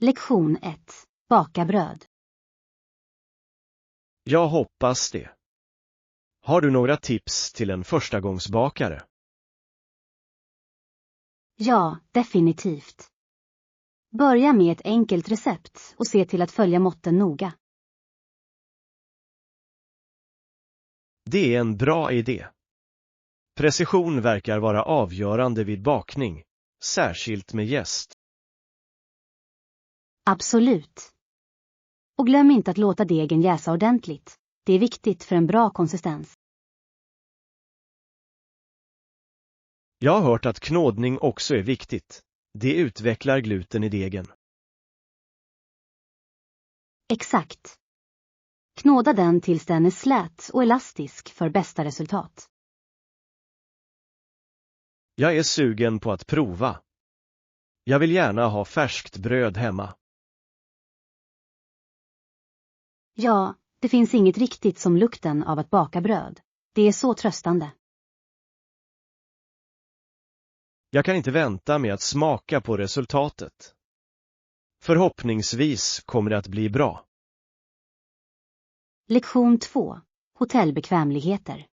Lektion 1. Baka bröd. Jag hoppas det. Har du några tips till en förstagångsbakare? Ja, definitivt. Börja med ett enkelt recept och se till att följa måtten noga. Det är en bra idé. Precision verkar vara avgörande vid bakning, särskilt med jäst. Absolut. Och glöm inte att låta degen jäsa ordentligt. Det är viktigt för en bra konsistens. Jag har hört att knådning också är viktigt. Det utvecklar gluten i degen. Exakt. Knåda den tills den är slät och elastisk för bästa resultat. Jag är sugen på att prova. Jag vill gärna ha färskt bröd hemma. Ja, det finns inget riktigt som lukten av att baka bröd. Det är så tröstande. Jag kan inte vänta med att smaka på resultatet. Förhoppningsvis kommer det att bli bra. Lektion 2. Hotellbekvämligheter.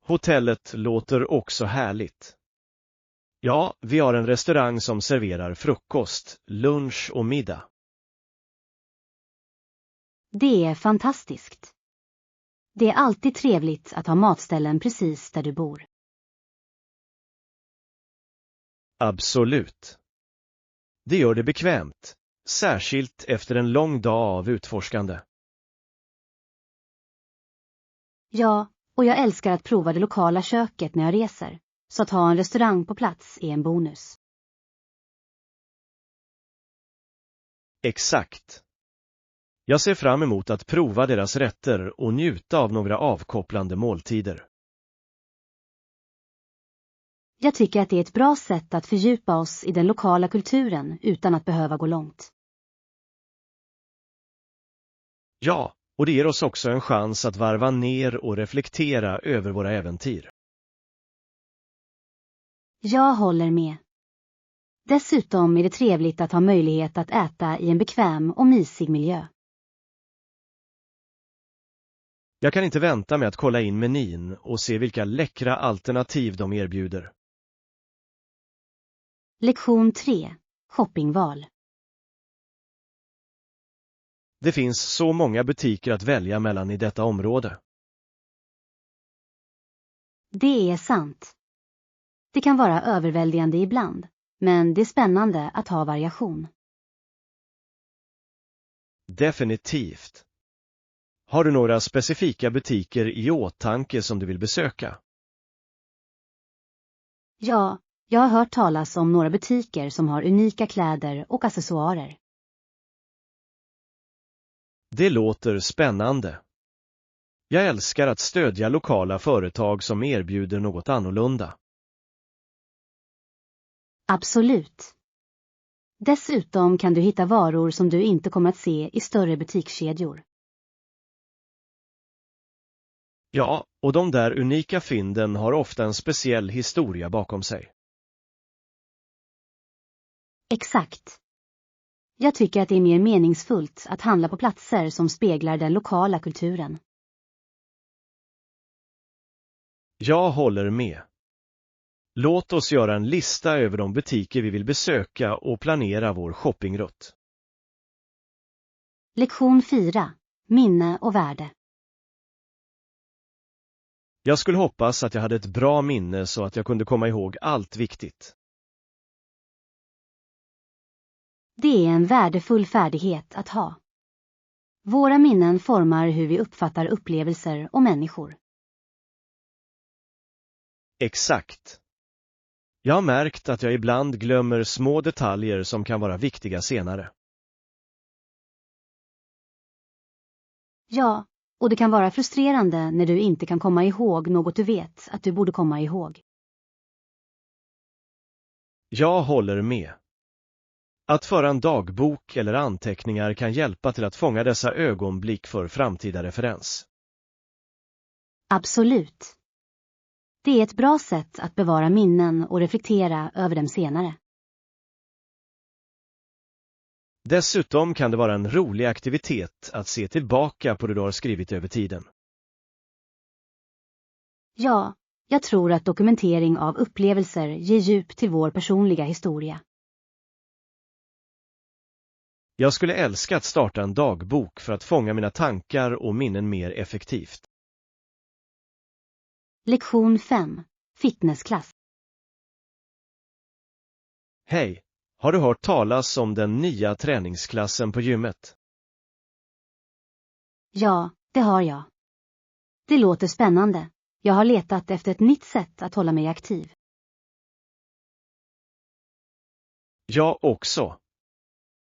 Hotellet låter också härligt. Ja, vi har en restaurang som serverar frukost, lunch och middag. Det är fantastiskt. Det är alltid trevligt att ha matställen precis där du bor. Absolut. Det gör det bekvämt, särskilt efter en lång dag av utforskande. Ja, och jag älskar att prova det lokala köket när jag reser, så att ha en restaurang på plats är en bonus. Exakt. Jag ser fram emot att prova deras rätter och njuta av några avkopplande måltider. Jag tycker att det är ett bra sätt att fördjupa oss i den lokala kulturen utan att behöva gå långt. Ja, och det ger oss också en chans att varva ner och reflektera över våra äventyr. Jag håller med. Dessutom är det trevligt att ha möjlighet att äta i en bekväm och mysig miljö. Jag kan inte vänta med att kolla in menyn och se vilka läckra alternativ de erbjuder. Lektion 3. Shoppingval. Det finns så många butiker att välja mellan i detta område. Det är sant. Det kan vara överväldigande ibland, men det är spännande att ha variation. Definitivt. Har du några specifika butiker i åtanke som du vill besöka? Ja, jag har hört talas om några butiker som har unika kläder och accessoarer. Det låter spännande. Jag älskar att stödja lokala företag som erbjuder något annorlunda. Absolut. Dessutom kan du hitta varor som du inte kommer att se i större butikskedjor. Ja, och de där unika fynden har ofta en speciell historia bakom sig. Exakt. Jag tycker att det är mer meningsfullt att handla på platser som speglar den lokala kulturen. Jag håller med. Låt oss göra en lista över de butiker vi vill besöka och planera vår shoppingrutt. Lektion 4. Minne och värde. Jag skulle hoppas att jag hade ett bra minne så att jag kunde komma ihåg allt viktigt. Det är en värdefull färdighet att ha. Våra minnen formar hur vi uppfattar upplevelser och människor. Exakt. Jag har märkt att jag ibland glömmer små detaljer som kan vara viktiga senare. Ja, och det kan vara frustrerande när du inte kan komma ihåg något du vet att du borde komma ihåg. Jag håller med. Att föra en dagbok eller anteckningar kan hjälpa till att fånga dessa ögonblick för framtida referens. Absolut. Det är ett bra sätt att bevara minnen och reflektera över dem senare. Dessutom kan det vara en rolig aktivitet att se tillbaka på det du har skrivit över tiden. Ja, jag tror att dokumentering av upplevelser ger djup till vår personliga historia. Jag skulle älska att starta en dagbok för att fånga mina tankar och minnen mer effektivt. Lektion 5. Fitnessklass. Hej, har du hört talas om den nya träningsklassen på gymmet? Ja, det har jag. Det låter spännande. Jag har letat efter ett nytt sätt att hålla mig aktiv. Jag också.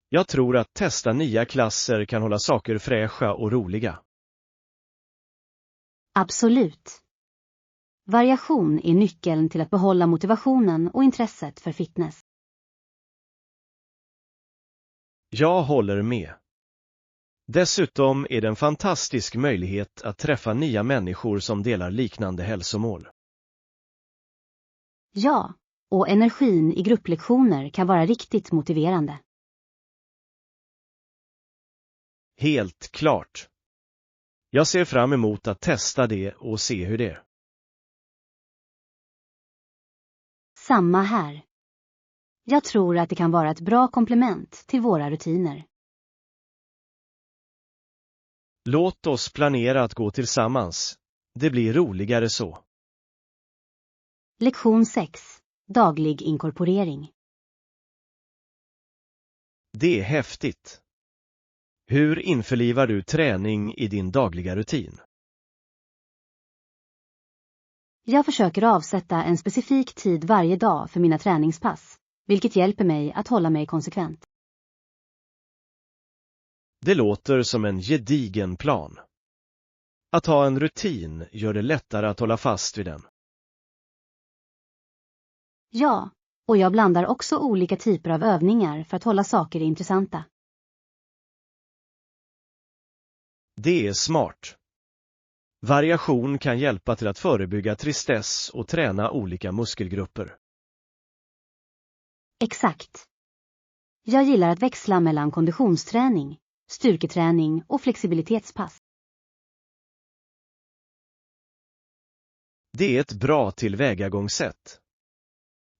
Jag tror att testa nya klasser kan hålla saker fräscha och roliga. Absolut. Variation är nyckeln till att behålla motivationen och intresset för fitness. Jag håller med. Dessutom är det en fantastisk möjlighet att träffa nya människor som delar liknande hälsomål. Ja, och energin i grupplektioner kan vara riktigt motiverande. Helt klart. Jag ser fram emot att testa det och se hur det är. Samma här. Jag tror att det kan vara ett bra komplement till våra rutiner. Låt oss planera att gå tillsammans. Det blir roligare så. Lektion 6. Daglig inkorporering. Det är häftigt. Hur införlivar du träning i din dagliga rutin? Jag försöker avsätta en specifik tid varje dag för mina träningspass, vilket hjälper mig att hålla mig konsekvent. Det låter som en gedigen plan. Att ha en rutin gör det lättare att hålla fast vid den. Ja, och jag blandar också olika typer av övningar för att hålla saker intressanta. Det är smart. Variation kan hjälpa till att förebygga tristess och träna olika muskelgrupper. Exakt. Jag gillar att växla mellan konditionsträning, styrketräning och flexibilitetspass. Det är ett bra tillvägagångssätt.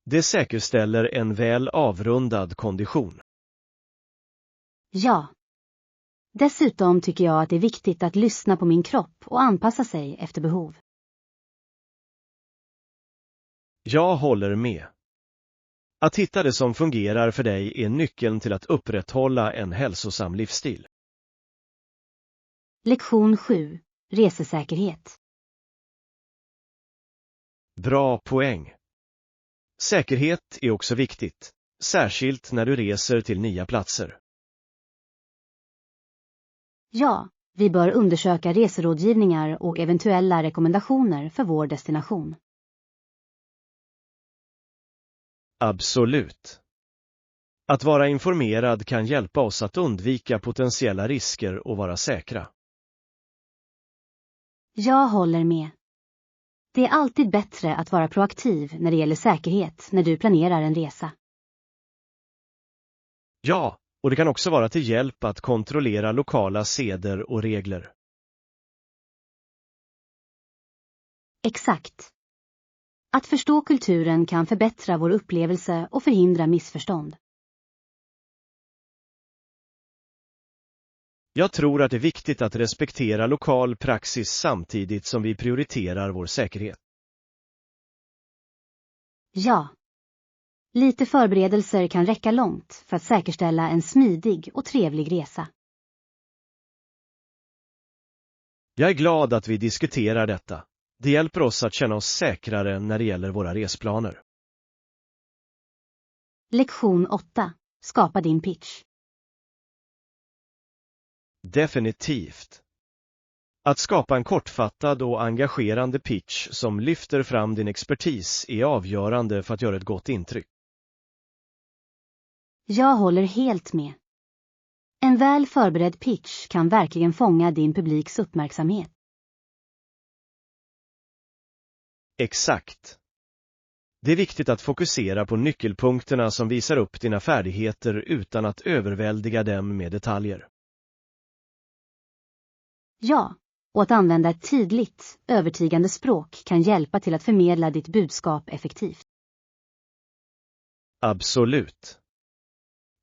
Det säkerställer en väl avrundad kondition. Ja. Dessutom tycker jag att det är viktigt att lyssna på min kropp och anpassa sig efter behov. Jag håller med. Att hitta det som fungerar för dig är nyckeln till att upprätthålla en hälsosam livsstil. Lektion 7. Resesäkerhet. Bra poäng. Säkerhet är också viktigt, särskilt när du reser till nya platser. Ja, vi bör undersöka reserådgivningar och eventuella rekommendationer för vår destination. Absolut. Att vara informerad kan hjälpa oss att undvika potentiella risker och vara säkra. Jag håller med. Det är alltid bättre att vara proaktiv när det gäller säkerhet när du planerar en resa. Ja, och det kan också vara till hjälp att kontrollera lokala seder och regler. Exakt. Att förstå kulturen kan förbättra vår upplevelse och förhindra missförstånd. Jag tror att det är viktigt att respektera lokal praxis samtidigt som vi prioriterar vår säkerhet. Ja. Lite förberedelser kan räcka långt för att säkerställa en smidig och trevlig resa. Jag är glad att vi diskuterar detta. Det hjälper oss att känna oss säkrare när det gäller våra resplaner. Lektion 8. Skapa din pitch. Definitivt. Att skapa en kortfattad och engagerande pitch som lyfter fram din expertis är avgörande för att göra ett gott intryck. Jag håller helt med. En väl förberedd pitch kan verkligen fånga din publiks uppmärksamhet. Exakt. Det är viktigt att fokusera på nyckelpunkterna som visar upp dina färdigheter utan att överväldiga dem med detaljer. Ja, och att använda ett tydligt, övertygande språk kan hjälpa till att förmedla ditt budskap effektivt. Absolut.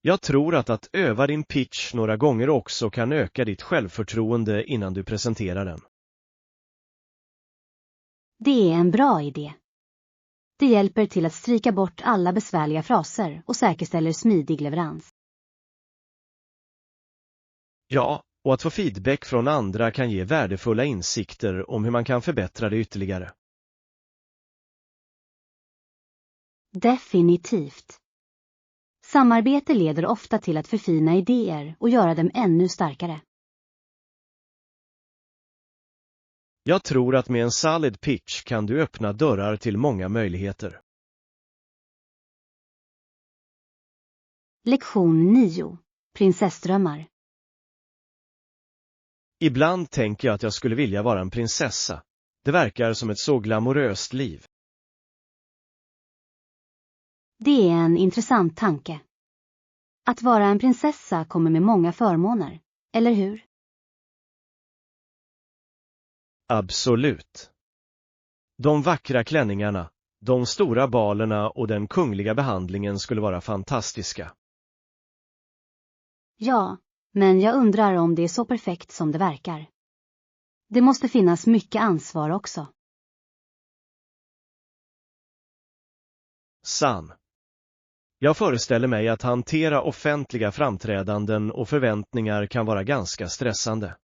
Jag tror att öva din pitch några gånger också kan öka ditt självförtroende innan du presenterar den. Det är en bra idé. Det hjälper till att stryka bort alla besvärliga fraser och säkerställer smidig leverans. Ja, och att få feedback från andra kan ge värdefulla insikter om hur man kan förbättra det ytterligare. Definitivt. Samarbete leder ofta till att förfina idéer och göra dem ännu starkare. Jag tror att med en solid pitch kan du öppna dörrar till många möjligheter. Lektion 9. Prinsessdrömmar. Ibland tänker jag att jag skulle vilja vara en prinsessa. Det verkar som ett så glamoröst liv. Det är en intressant tanke. Att vara en prinsessa kommer med många förmåner, eller hur? Absolut. De vackra klänningarna, de stora balerna och den kungliga behandlingen skulle vara fantastiska. Ja, men jag undrar om det är så perfekt som det verkar. Det måste finnas mycket ansvar också. Sann. Jag föreställer mig att hantera offentliga framträdanden och förväntningar kan vara ganska stressande.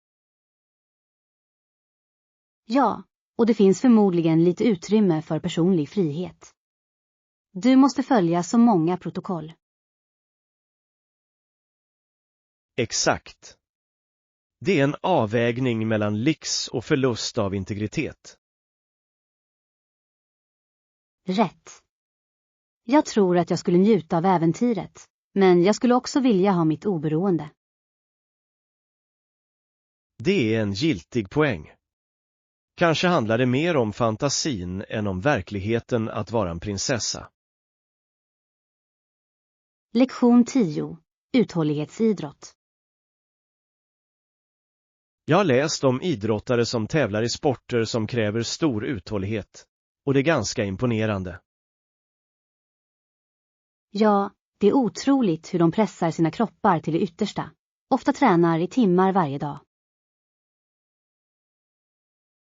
Ja, och det finns förmodligen lite utrymme för personlig frihet. Du måste följa så många protokoll. Exakt. Det är en avvägning mellan lyx och förlust av integritet. Rätt. Jag tror att jag skulle njuta av äventyret, men jag skulle också vilja ha mitt oberoende. Det är en giltig poäng. Kanske handlar det mer om fantasin än om verkligheten att vara en prinsessa. Lektion 10. Uthållighetsidrott. Jag har läst om idrottare som tävlar i sporter som kräver stor uthållighet, och det är ganska imponerande. Ja, det är otroligt hur de pressar sina kroppar till det yttersta. Ofta tränar i timmar varje dag.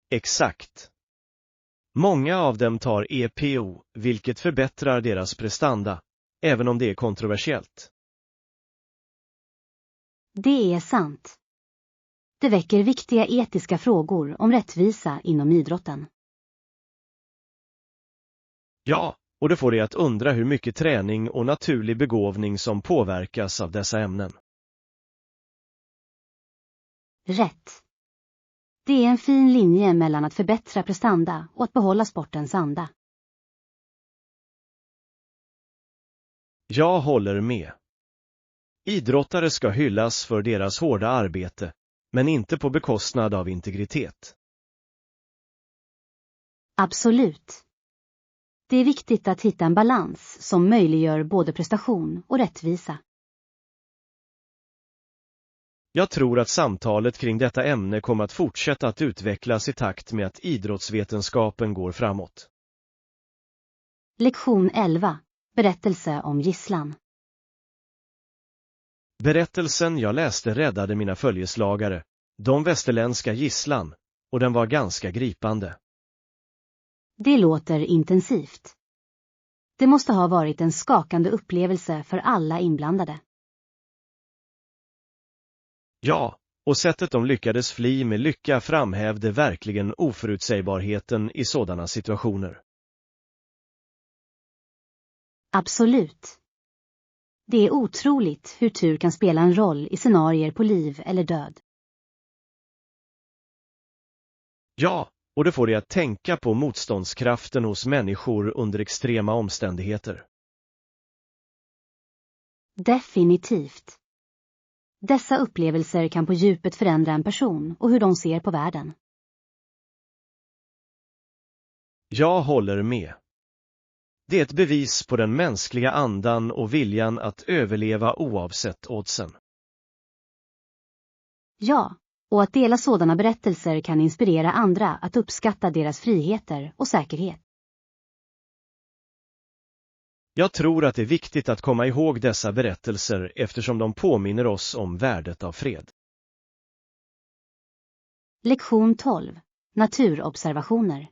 Exakt. Många av dem tar EPO, vilket förbättrar deras prestanda, även om det är kontroversiellt. Det är sant. Det väcker viktiga etiska frågor om rättvisa inom idrotten. Ja, och det får dig att undra hur mycket träning och naturlig begåvning som påverkas av dessa ämnen. Rätt. Det är en fin linje mellan att förbättra prestanda och att behålla sportens anda. Jag håller med. Idrottare ska hyllas för deras hårda arbete, men inte på bekostnad av integritet. Absolut. Det är viktigt att hitta en balans som möjliggör både prestation och rättvisa. Jag tror att samtalet kring detta ämne kommer att fortsätta att utvecklas i takt med att idrottsvetenskapen går framåt. Lektion 11. Berättelse om gisslan. Berättelsen jag läste räddade mina följeslagare, de västerländska gisslan, och den var ganska gripande. Det låter intensivt. Det måste ha varit en skakande upplevelse för alla inblandade. Ja, och sättet de lyckades fly med lycka framhävde verkligen oförutsägbarheten i sådana situationer. Absolut. Det är otroligt hur tur kan spela en roll i scenarier på liv eller död. Ja, och det får dig att tänka på motståndskraften hos människor under extrema omständigheter. Definitivt. Dessa upplevelser kan på djupet förändra en person och hur de ser på världen. Jag håller med. Det är ett bevis på den mänskliga andan och viljan att överleva oavsett oddsen. Ja, och att dela sådana berättelser kan inspirera andra att uppskatta deras friheter och säkerhet. Jag tror att det är viktigt att komma ihåg dessa berättelser eftersom de påminner oss om värdet av fred. Lektion 12. Naturobservationer.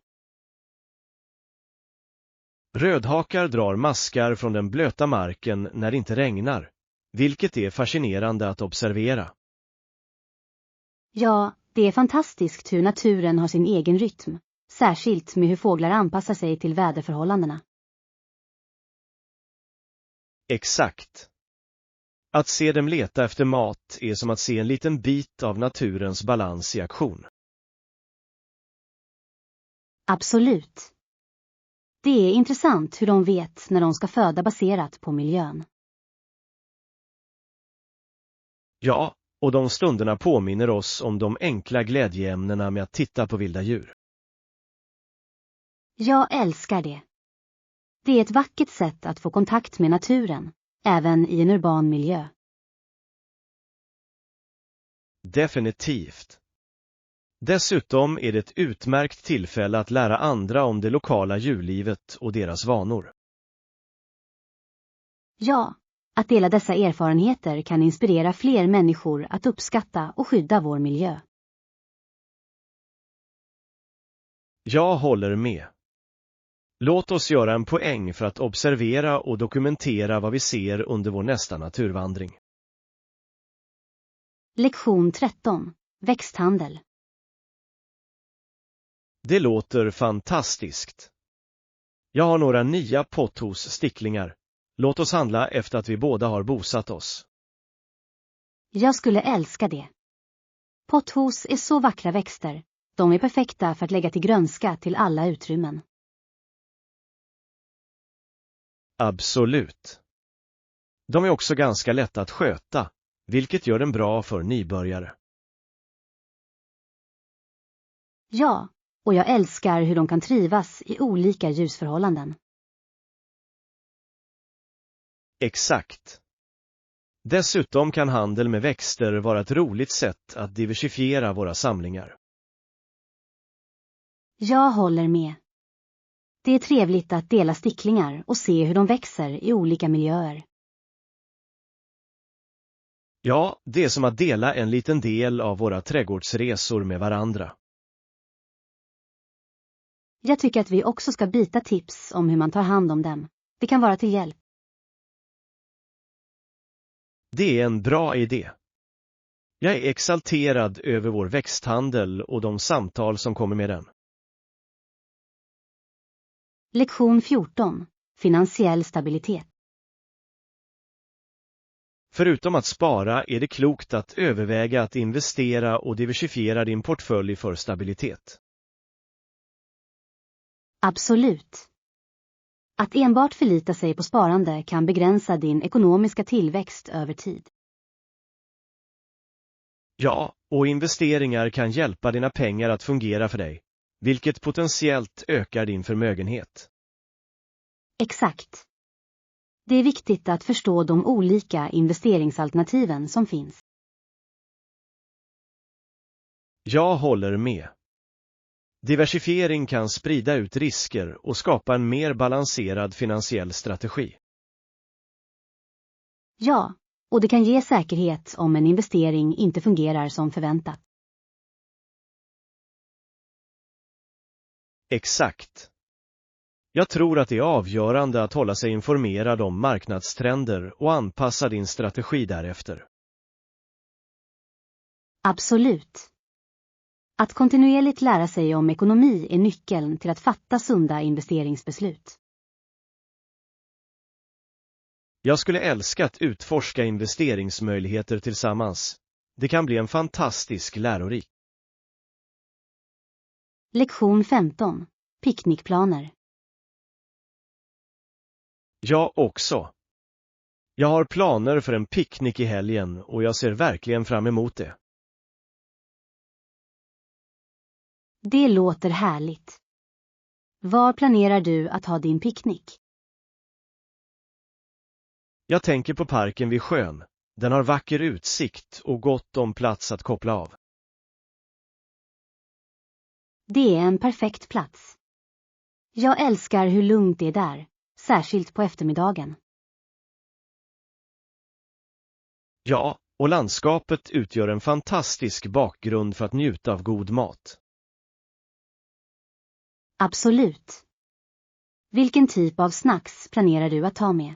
Rödhakar drar maskar från den blöta marken när det inte regnar, vilket är fascinerande att observera. Ja, det är fantastiskt hur naturen har sin egen rytm, särskilt med hur fåglar anpassar sig till väderförhållandena. Exakt. Att se dem leta efter mat är som att se en liten bit av naturens balans i aktion. Absolut. Det är intressant hur de vet när de ska föda baserat på miljön. Ja, och de stunderna påminner oss om de enkla glädjeämnena med att titta på vilda djur. Jag älskar det. Det är ett vackert sätt att få kontakt med naturen, även i en urban miljö. Definitivt. Dessutom är det ett utmärkt tillfälle att lära andra om det lokala djurlivet och deras vanor. Ja, att dela dessa erfarenheter kan inspirera fler människor att uppskatta och skydda vår miljö. Jag håller med. Låt oss göra en poäng för att observera och dokumentera vad vi ser under vår nästa naturvandring. Lektion 13. Växthandel. Det låter fantastiskt. Jag har några nya pothos-sticklingar. Låt oss handla efter att vi båda har bosatt oss. Jag skulle älska det. Pothos är så vackra växter. De är perfekta för att lägga till grönska till alla utrymmen. Absolut. De är också ganska lätta att sköta, vilket gör dem bra för nybörjare. Ja, och jag älskar hur de kan trivas i olika ljusförhållanden. Exakt. Dessutom kan handel med växter vara ett roligt sätt att diversifiera våra samlingar. Jag håller med. Det är trevligt att dela sticklingar och se hur de växer i olika miljöer. Ja, det är som att dela en liten del av våra trädgårdsresor med varandra. Jag tycker att vi också ska byta tips om hur man tar hand om dem. Det kan vara till hjälp. Det är en bra idé. Jag är exalterad över vår växthandel och de samtal som kommer med den. Lektion 14. Finansiell stabilitet. Förutom att spara är det klokt att överväga att investera och diversifiera din portfölj för stabilitet. Absolut. Att enbart förlita sig på sparande kan begränsa din ekonomiska tillväxt över tid. Ja, och investeringar kan hjälpa dina pengar att fungera för dig, vilket potentiellt ökar din förmögenhet. Exakt. Det är viktigt att förstå de olika investeringsalternativen som finns. Jag håller med. Diversifiering kan sprida ut risker och skapa en mer balanserad finansiell strategi. Ja, och det kan ge säkerhet om en investering inte fungerar som förväntat. Exakt. Jag tror att det är avgörande att hålla sig informerad om marknadstrender och anpassa din strategi därefter. Absolut. Att kontinuerligt lära sig om ekonomi är nyckeln till att fatta sunda investeringsbeslut. Jag skulle älska att utforska investeringsmöjligheter tillsammans. Det kan bli en fantastisk lärorik. Lektion 15. Picknickplaner. Jag också. Jag har planer för en picknick i helgen och jag ser verkligen fram emot det. Det låter härligt. Var planerar du att ha din picknick? Jag tänker på parken vid sjön. Den har vacker utsikt och gott om plats att koppla av. Det är en perfekt plats. Jag älskar hur lugnt det är där, särskilt på eftermiddagen. Ja, och landskapet utgör en fantastisk bakgrund för att njuta av god mat. Absolut. Vilken typ av snacks planerar du att ta med?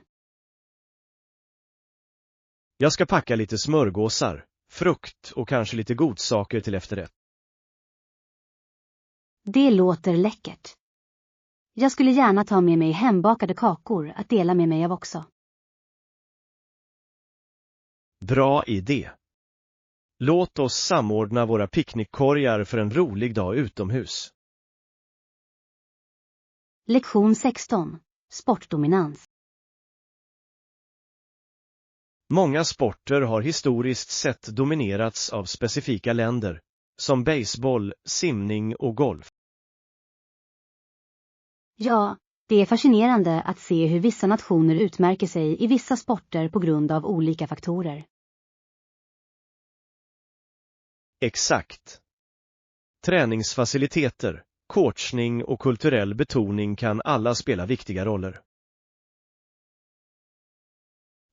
Jag ska packa lite smörgåsar, frukt och kanske lite godsaker till efterrätt. Det låter läckert. Jag skulle gärna ta med mig hembakade kakor att dela med mig av också. Bra idé. Låt oss samordna våra picknickkorgar för en rolig dag utomhus. Lektion 16. Sportdominans. Många sporter har historiskt sett dominerats av specifika länder, som baseball, simning och golf. Ja, det är fascinerande att se hur vissa nationer utmärker sig i vissa sporter på grund av olika faktorer. Exakt. Träningsfaciliteter, coachning och kulturell betoning kan alla spela viktiga roller.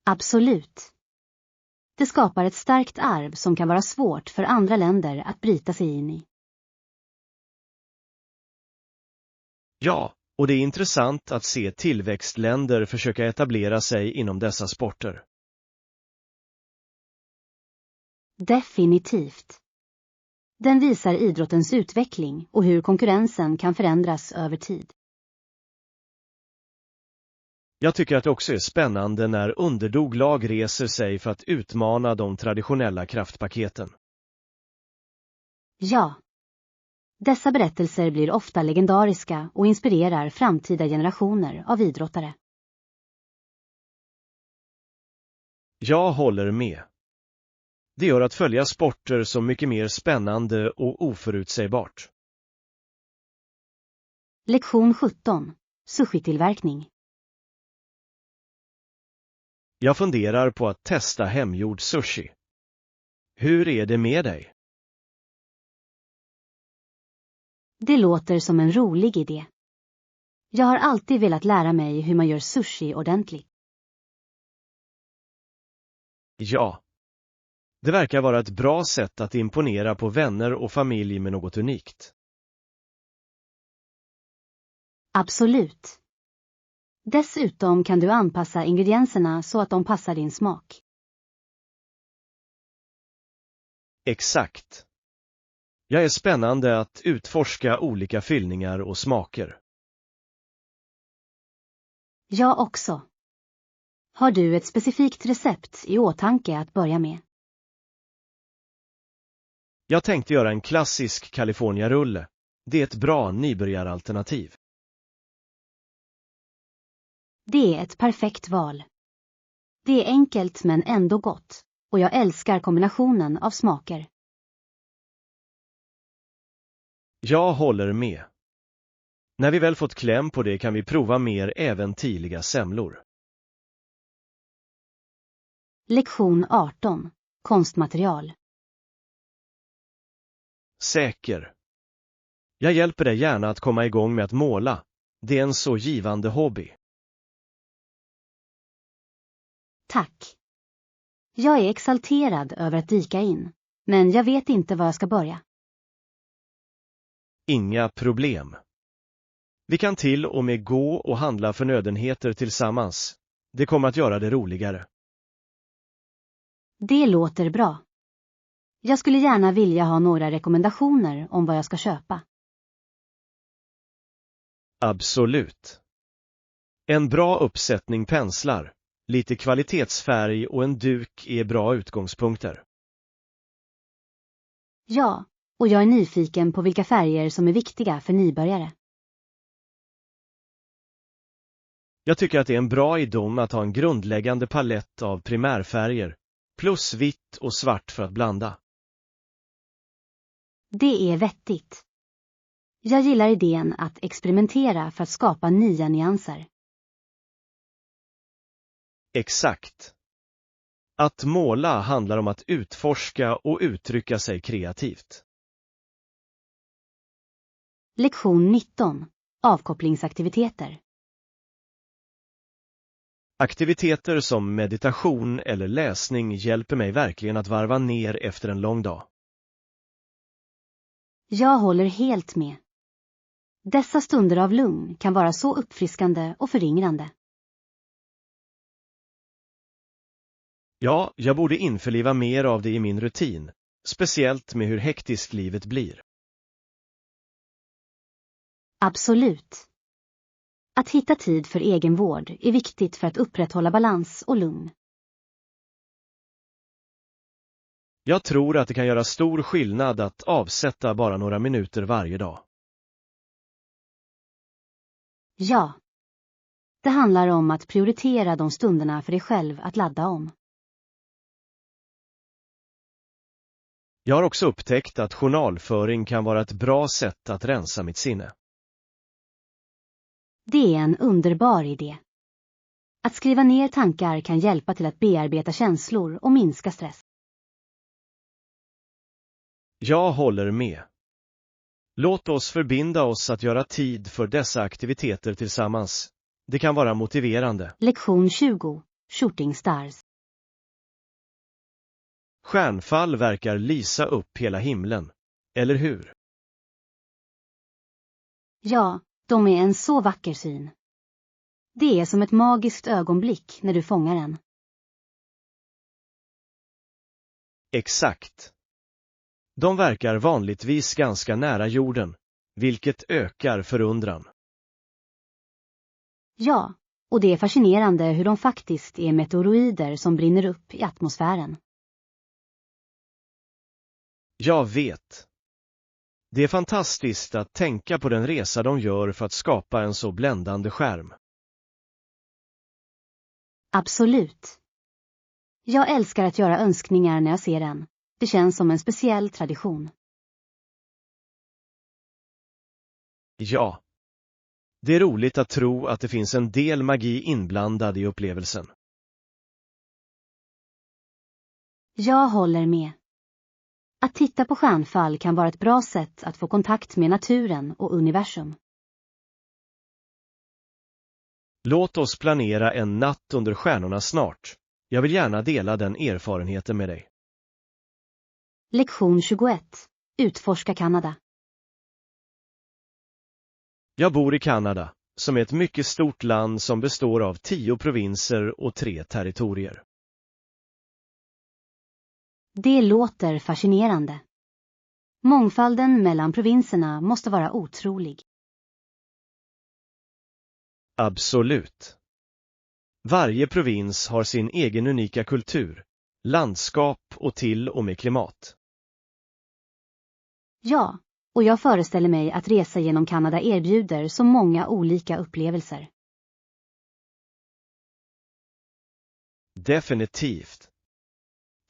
Absolut. Det skapar ett starkt arv som kan vara svårt för andra länder att bryta sig in i. Ja, och det är intressant att se tillväxtländer försöka etablera sig inom dessa sporter. Definitivt. Den visar idrottens utveckling och hur konkurrensen kan förändras över tid. Jag tycker att det också är spännande när underdoglag reser sig för att utmana de traditionella kraftpaketen. Ja. Dessa berättelser blir ofta legendariska och inspirerar framtida generationer av idrottare. Jag håller med. Det gör att följa sporter så mycket mer spännande och oförutsägbart. Lektion 17. Sushi-tillverkning. Jag funderar på att testa hemgjord sushi. Hur är det med dig? Det låter som en rolig idé. Jag har alltid velat lära mig hur man gör sushi ordentligt. Ja. Det verkar vara ett bra sätt att imponera på vänner och familj med något unikt. Absolut. Dessutom kan du anpassa ingredienserna så att de passar din smak. Exakt. Jag är spännande att utforska olika fyllningar och smaker. Jag också. Har du ett specifikt recept i åtanke att börja med? Jag tänkte göra en klassisk California-rulle. Det är ett bra nybörjaralternativ. Det är ett perfekt val. Det är enkelt men ändå gott, och jag älskar kombinationen av smaker. Jag håller med. När vi väl fått kläm på det kan vi prova mer äventyrliga semlor. Lektion 18. Konstmaterial. Säker. Jag hjälper dig gärna att komma igång med att måla. Det är en så givande hobby. Tack. Jag är exalterad över att dyka in, men jag vet inte var jag ska börja. Inga problem. Vi kan till och med gå och handla förnödenheter tillsammans. Det kommer att göra det roligare. Det låter bra. Jag skulle gärna vilja ha några rekommendationer om vad jag ska köpa. Absolut. En bra uppsättning penslar, lite kvalitetsfärg och en duk är bra utgångspunkter. Ja, och jag är nyfiken på vilka färger som är viktiga för nybörjare. Jag tycker att det är en bra idé att ha en grundläggande palett av primärfärger, plus vitt och svart för att blanda. Det är vettigt. Jag gillar idén att experimentera för att skapa nya nyanser. Exakt. Att måla handlar om att utforska och uttrycka sig kreativt. Lektion 19. Avkopplingsaktiviteter. Aktiviteter som meditation eller läsning hjälper mig verkligen att varva ner efter en lång dag. Jag håller helt med. Dessa stunder av lugn kan vara så uppfriskande och föringrande. Ja, jag borde införliva mer av det i min rutin, speciellt med hur hektiskt livet blir. Absolut. Att hitta tid för egenvård är viktigt för att upprätthålla balans och lugn. Jag tror att det kan göra stor skillnad att avsätta bara några minuter varje dag. Ja. Det handlar om att prioritera de stunderna för dig själv att ladda om. Jag har också upptäckt att journalföring kan vara ett bra sätt att rensa mitt sinne. Det är en underbar idé. Att skriva ner tankar kan hjälpa till att bearbeta känslor och minska stress. Jag håller med. Låt oss förbinda oss att göra tid för dessa aktiviteter tillsammans. Det kan vara motiverande. Lektion 20. Shooting stars. Stjärnfall verkar lysa upp hela himlen, eller hur? Ja, de är en så vacker syn. Det är som ett magiskt ögonblick när du fångar en. Exakt. De verkar vanligtvis ganska nära jorden, vilket ökar förundran. Ja, och det är fascinerande hur de faktiskt är meteoroider som brinner upp i atmosfären. Jag vet. Det är fantastiskt att tänka på den resa de gör för att skapa en så bländande skärm. Absolut. Jag älskar att göra önskningar när jag ser en. Det känns som en speciell tradition. Ja. Det är roligt att tro att det finns en del magi inblandad i upplevelsen. Jag håller med. Att titta på stjärnfall kan vara ett bra sätt att få kontakt med naturen och universum. Låt oss planera en natt under stjärnorna snart. Jag vill gärna dela den erfarenheten med dig. Lektion 21. Utforska Kanada. Jag bor i Kanada, som är ett mycket stort land som består av 10 provinser och 3 territorier. Det låter fascinerande. Mångfalden mellan provinserna måste vara otrolig. Absolut. Varje provins har sin egen unika kultur, landskap och till och med klimat. Ja, och jag föreställer mig att resa genom Kanada erbjuder så många olika upplevelser. Definitivt.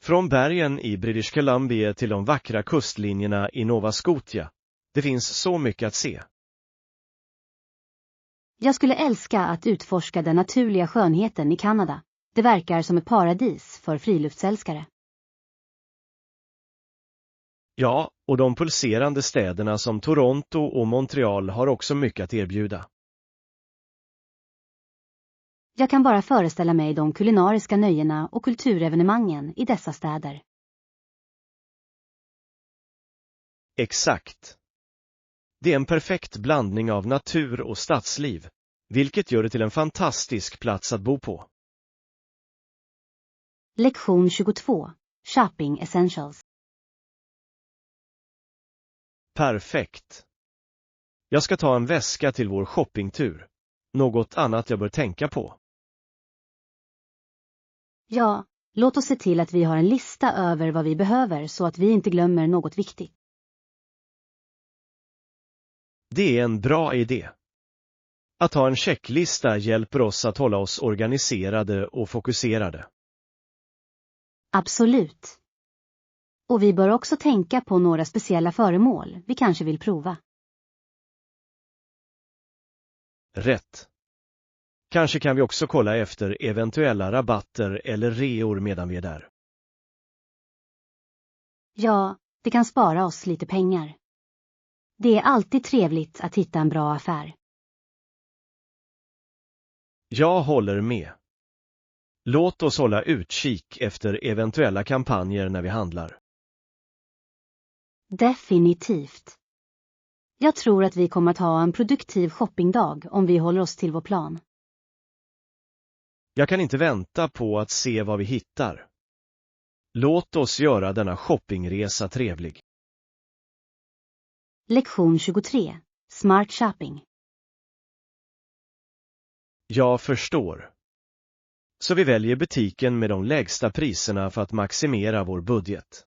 Från bergen i British Columbia till de vackra kustlinjerna i Nova Scotia. Det finns så mycket att se. Jag skulle älska att utforska den naturliga skönheten i Kanada. Det verkar som ett paradis för friluftsälskare. Ja, och de pulserande städerna som Toronto och Montreal har också mycket att erbjuda. Jag kan bara föreställa mig de kulinariska nöjena och kulturevenemangen i dessa städer. Exakt. Det är en perfekt blandning av natur och stadsliv, vilket gör det till en fantastisk plats att bo på. Lektion 22. Shopping Essentials. Perfekt. Jag ska ta en väska till vår shoppingtur. Något annat jag bör tänka på? Ja, låt oss se till att vi har en lista över vad vi behöver så att vi inte glömmer något viktigt. Det är en bra idé. Att ha en checklista hjälper oss att hålla oss organiserade och fokuserade. Absolut. Och vi bör också tänka på några speciella föremål vi kanske vill prova. Rätt. Kanske kan vi också kolla efter eventuella rabatter eller reor medan vi är där. Ja, det kan spara oss lite pengar. Det är alltid trevligt att hitta en bra affär. Jag håller med. Låt oss hålla utkik efter eventuella kampanjer när vi handlar. Definitivt. Jag tror att vi kommer att ha en produktiv shoppingdag om vi håller oss till vår plan. Jag kan inte vänta på att se vad vi hittar. Låt oss göra denna shoppingresa trevlig. Lektion 23. Smart shopping. Jag förstår. Så vi väljer butiken med de lägsta priserna för att maximera vår budget.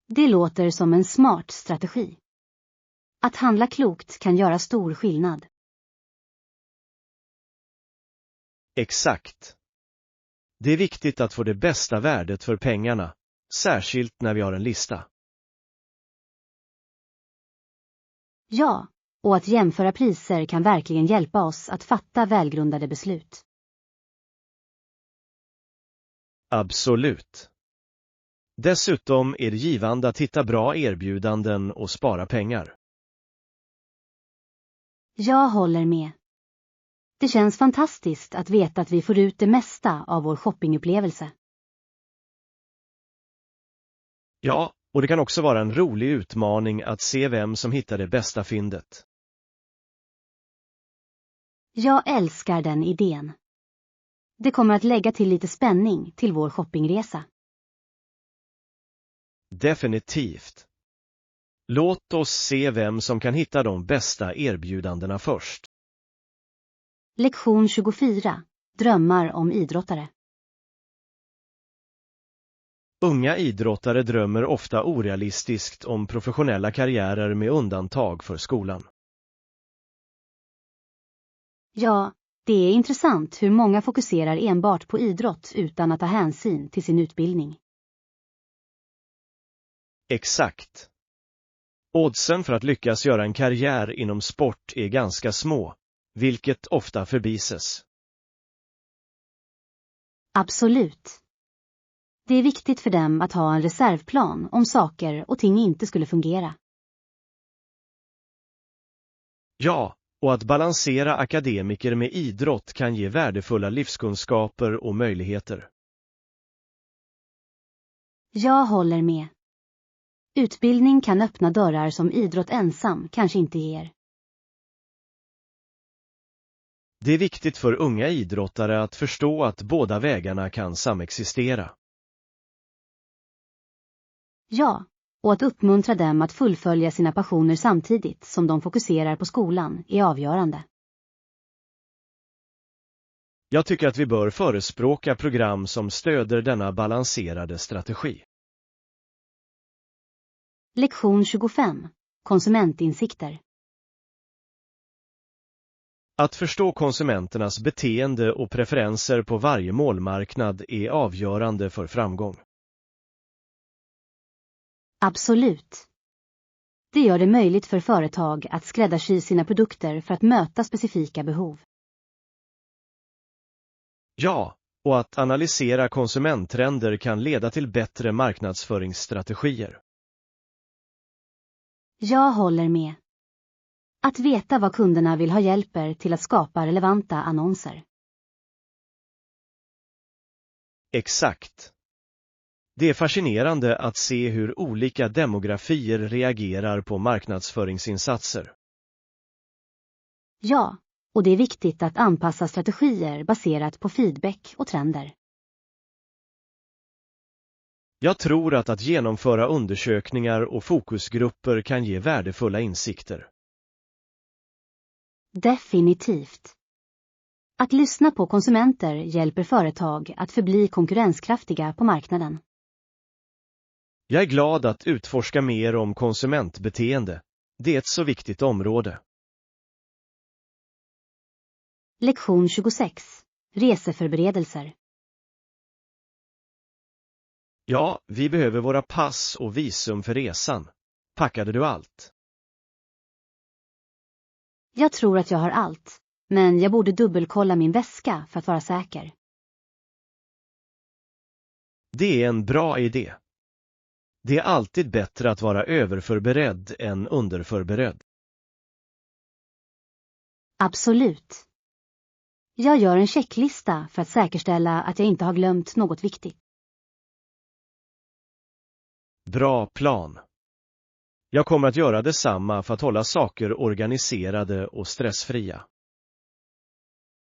Det låter som en smart strategi. Att handla klokt kan göra stor skillnad. Exakt. Det är viktigt att få det bästa värdet för pengarna, särskilt när vi har en lista. Ja, och att jämföra priser kan verkligen hjälpa oss att fatta välgrundade beslut. Absolut. Dessutom är det givande att hitta bra erbjudanden och spara pengar. Jag håller med. Det känns fantastiskt att veta att vi får ut det mesta av vår shoppingupplevelse. Ja, och det kan också vara en rolig utmaning att se vem som hittar det bästa fyndet. Jag älskar den idén. Det kommer att lägga till lite spänning till vår shoppingresa. Definitivt. Låt oss se vem som kan hitta de bästa erbjudandena först. Lektion 24. Drömmar om idrottare. Unga idrottare drömmer ofta orealistiskt om professionella karriärer med undantag för skolan. Ja, det är intressant hur många fokuserar enbart på idrott utan att ta hänsyn till sin utbildning. Exakt. Oddsen för att lyckas göra en karriär inom sport är ganska små, vilket ofta förbises. Absolut. Det är viktigt för dem att ha en reservplan om saker och ting inte skulle fungera. Ja, och att balansera akademiker med idrott kan ge värdefulla livskunskaper och möjligheter. Jag håller med. Utbildning kan öppna dörrar som idrott ensam kanske inte ger. Det är viktigt för unga idrottare att förstå att båda vägarna kan samexistera. Ja, och att uppmuntra dem att fullfölja sina passioner samtidigt som de fokuserar på skolan är avgörande. Jag tycker att vi bör förespråka program som stöder denna balanserade strategi. Lektion 25. Konsumentinsikter. Att förstå konsumenternas beteende och preferenser på varje målmarknad är avgörande för framgång. Absolut. Det gör det möjligt för företag att skräddarsy sina produkter för att möta specifika behov. Ja, och att analysera konsumenttrender kan leda till bättre marknadsföringsstrategier. Jag håller med. Att veta vad kunderna vill ha hjälper till att skapa relevanta annonser. Exakt. Det är fascinerande att se hur olika demografier reagerar på marknadsföringsinsatser. Ja, och det är viktigt att anpassa strategier baserat på feedback och trender. Jag tror att genomföra undersökningar och fokusgrupper kan ge värdefulla insikter. Definitivt. Att lyssna på konsumenter hjälper företag att förbli konkurrenskraftiga på marknaden. Jag är glad att utforska mer om konsumentbeteende. Det är ett så viktigt område. Lektion 26. Reseförberedelser. Ja, vi behöver våra pass och visum för resan. Packade du allt? Jag tror att jag har allt. men jag borde dubbelkolla min väska för att vara säker. Det är en bra idé. Det är alltid bättre att vara överförberedd än underförberedd. Absolut. Jag gör en checklista för att säkerställa att jag inte har glömt något viktigt. Bra plan. Jag kommer att göra detsamma för att hålla saker organiserade och stressfria.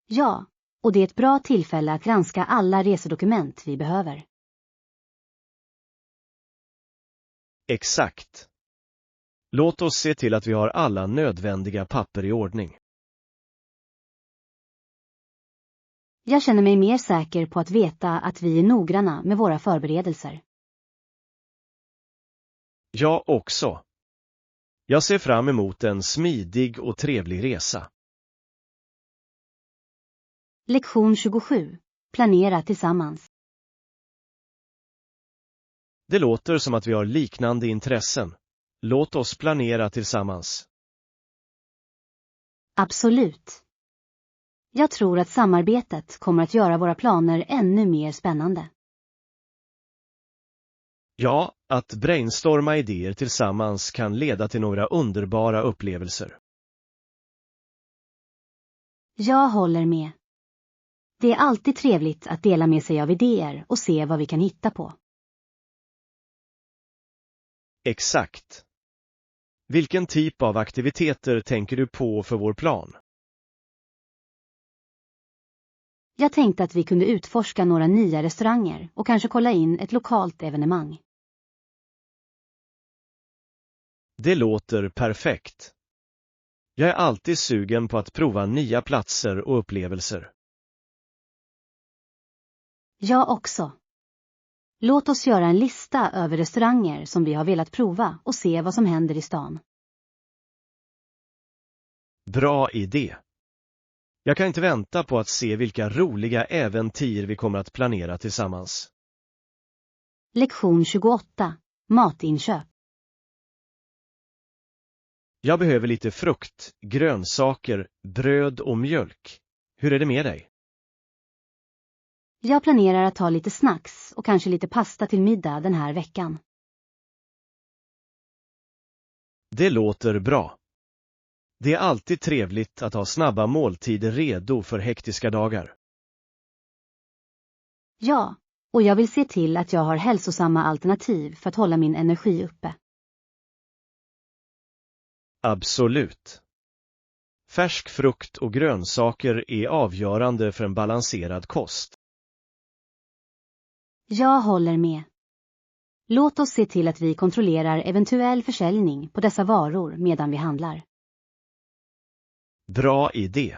Ja, och det är ett bra tillfälle att granska alla resedokument vi behöver. Exakt. Låt oss se till att vi har alla nödvändiga papper i ordning. Jag känner mig mer säker på att veta att vi är noggranna med våra förberedelser. Jag också. Jag ser fram emot en smidig och trevlig resa. Lektion 27. Planera tillsammans. Det låter som att vi har liknande intressen. Låt oss planera tillsammans. Absolut. Jag tror att samarbetet kommer att göra våra planer ännu mer spännande. Ja, att brainstorma idéer tillsammans kan leda till några underbara upplevelser. Jag håller med. Det är alltid trevligt att dela med sig av idéer och se vad vi kan hitta på. Exakt. Vilken typ av aktiviteter tänker du på för vår plan? Jag tänkte att vi kunde utforska några nya restauranger och kanske kolla in ett lokalt evenemang. Det låter perfekt. Jag är alltid sugen på att prova nya platser och upplevelser. Jag också. Låt oss göra en lista över restauranger som vi har velat prova och se vad som händer i stan. Bra idé. Jag kan inte vänta på att se vilka roliga äventyr vi kommer att planera tillsammans. Lektion 28. Matinköp. Jag behöver lite frukt, grönsaker, bröd och mjölk. Hur är det med dig? Jag planerar att ta lite snacks och kanske lite pasta till middag den här veckan. Det låter bra. Det är alltid trevligt att ha snabba måltider redo för hektiska dagar. Ja, och jag vill se till att jag har hälsosamma alternativ för att hålla min energi uppe. Absolut. Färsk frukt och grönsaker är avgörande för en balanserad kost. Jag håller med. Låt oss se till att vi kontrollerar eventuell försäljning på dessa varor medan vi handlar. Bra idé.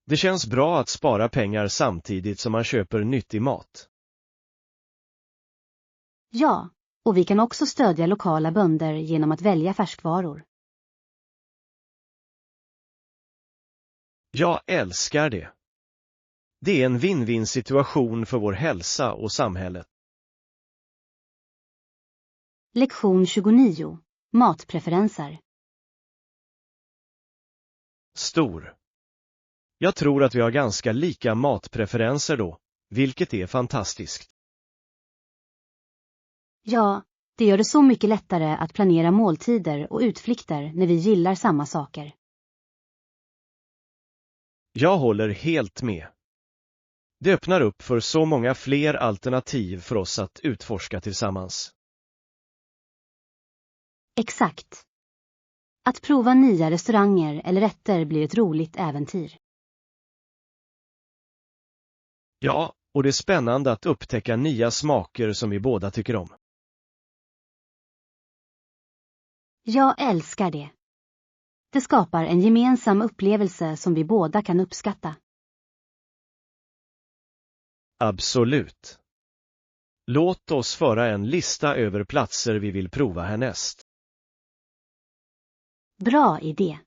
Det känns bra att spara pengar samtidigt som man köper nyttig mat. Ja, och vi kan också stödja lokala bönder genom att välja färskvaror. Jag älskar det. Det är en win-win situation för vår hälsa och samhället. Lektion 29. Matpreferenser. Stor. Jag tror att vi har ganska lika matpreferenser då, vilket är fantastiskt. Ja, det gör det så mycket lättare att planera måltider och utflykter när vi gillar samma saker. Jag håller helt med. Det öppnar upp för så många fler alternativ för oss att utforska tillsammans. Exakt. Att prova nya restauranger eller rätter blir ett roligt äventyr. Ja, och det är spännande att upptäcka nya smaker som vi båda tycker om. Jag älskar det. Det skapar en gemensam upplevelse som vi båda kan uppskatta. Absolut. Låt oss föra en lista över platser vi vill prova härnäst. Bra idé.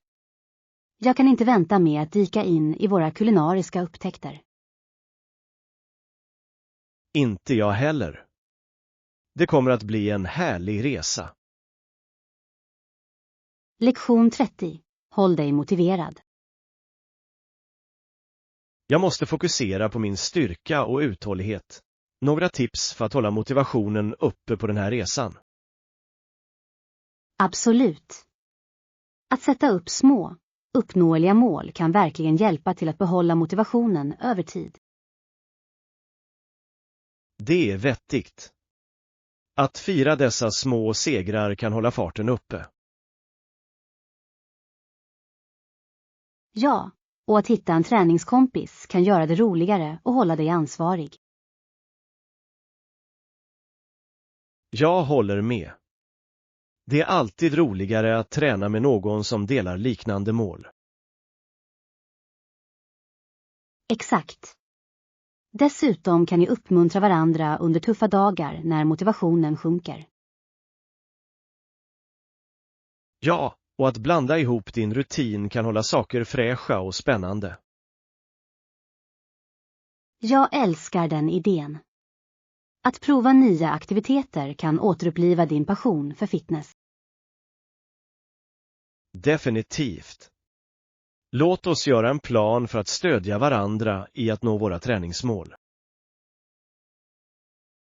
Jag kan inte vänta med att dyka in i våra kulinariska upptäckter. Inte jag heller. Det kommer att bli en härlig resa. Lektion 30. Håll dig motiverad. Jag måste fokusera på min styrka och uthållighet. Några tips för att hålla motivationen uppe på den här resan. Absolut. Att sätta upp små, uppnåeliga mål kan verkligen hjälpa till att behålla motivationen över tid. Det är vettigt. Att fira dessa små segrar kan hålla farten uppe. Ja, och att hitta en träningskompis kan göra det roligare och hålla dig ansvarig. Jag håller med. Det är alltid roligare att träna med någon som delar liknande mål. Exakt. Dessutom kan ni uppmuntra varandra under tuffa dagar när motivationen sjunker. Ja, och att blanda ihop din rutin kan hålla saker fräscha och spännande. Jag älskar den idén. Att prova nya aktiviteter kan återuppliva din passion för fitness. Definitivt. Låt oss göra en plan för att stödja varandra i att nå våra träningsmål.